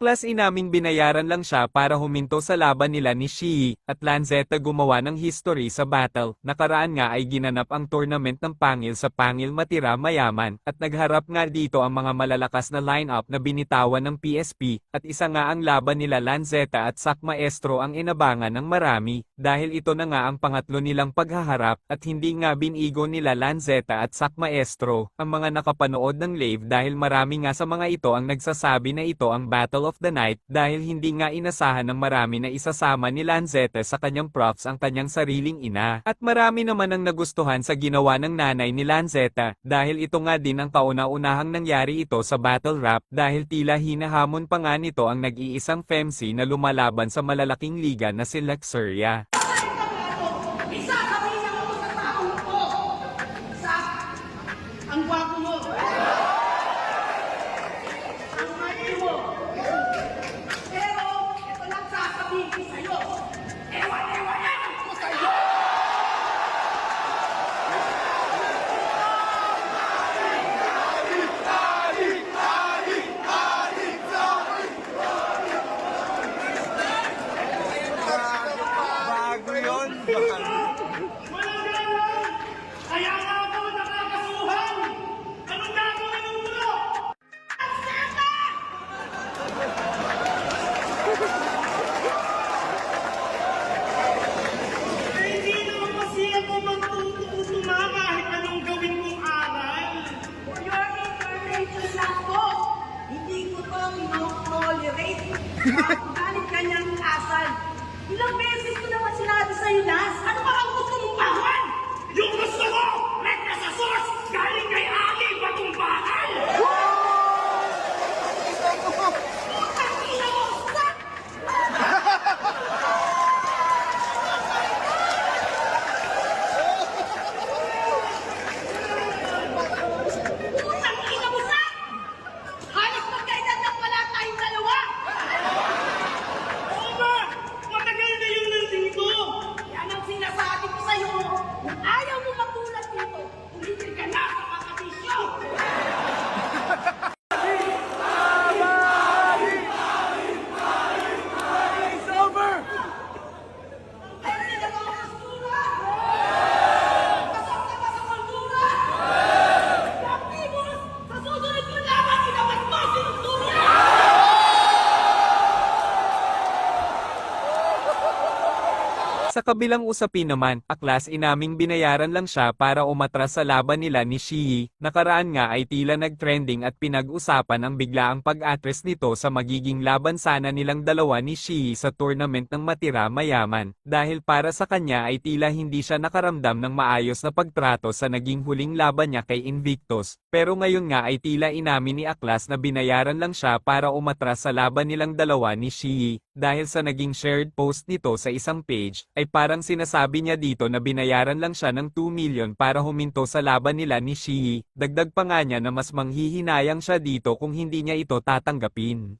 Aklas inaming binayaran lang siya para huminto sa laban nila ni Shii, at Lanzetta gumawa ng history sa battle. Nakaraan nga ay ginanap ang tournament ng Pangil sa Pangil Matira Mayaman, at nagharap nga dito ang mga malalakas na lineup na binitawan ng PSP, at isa nga ang laban nila Lanzetta at Sak Maestro ang inabangan ng marami, dahil ito na nga ang pangatlo nilang paghaharap, at hindi nga binigo nila Lanzetta at Sak Maestro ang mga nakapanood ng live dahil marami nga sa mga ito ang nagsasabi na ito ang Battle of the Night dahil hindi nga inasahan ng marami na isasama ni Lanzetta sa kanyang props ang kanyang sariling ina. At marami naman ang nagustuhan sa ginawa ng nanay ni Lanzetta dahil ito nga din ang kauna-unahang nangyari ito sa battle rap dahil tila hinahamon pa nga nito ang nag-iisang femc na lumalaban sa malalaking liga na si Luxuria. Isa kami ng ako sa taong ko. Isa, ang gwapo mo. Ang mali mo. Pero, ito lang sasabihin ko sa'yo. Ewan-ewanan ko sa'yo! Bago yun. Walang ganun! Kaya nga ako nakakasuhan! Anong gagawin ng mulo? Ang seta! Hindi naman kasi ako magtututuma kahit anong gawin kong aral. For your information lang po, hindi ko to no-tolerate. Galit kanyang asal. Ilang beses ko naman sinabi sa'yo, Nas, ano ba ang gusto mong bawan? Yung gusto ko, red na sa sauce, galing kay Ali Batong Bakal! Putang ina mo, sak! Putang ina mo, sak! Halos magkaedad na pala tayong dalawa! Oo ba? Matagal na yung nanding ko! Yan ang sinasabi ko sa'yo! Kung ayaw mo matulad dito, tumigil ka na sa kakabisyo! It's over! Ay, sila mga basura! Pasok na ba sa kultura? Activos! Sa susunod mo laban, ilabas mo si Luxuria! Sa kabilang usapin naman, aklas inaming binayaran lang siya para umatras sa laban nila ni Shii. Nakaraan nga ay tila nag-trending at pinag-usapan ang biglaang pag-atres nito sa magiging laban sana nilang dalawa ni Shii sa tournament ng Matira Mayaman. Dahil para sa kanya ay tila hindi siya nakaramdam ng maayos na pagtrato sa naging huling laban niya kay Invictus. Pero ngayon nga ay tila inamin ni aklas na binayaran lang siya para umatras sa laban nilang dalawa ni Shii. Dahil sa naging shared post nito sa isang page, ay parang sinasabi niya dito na binayaran lang siya ng 2 million para huminto sa laban nila ni Shii. Dagdag pa nga niya na mas manghihinayang siya dito kung hindi niya ito tatanggapin.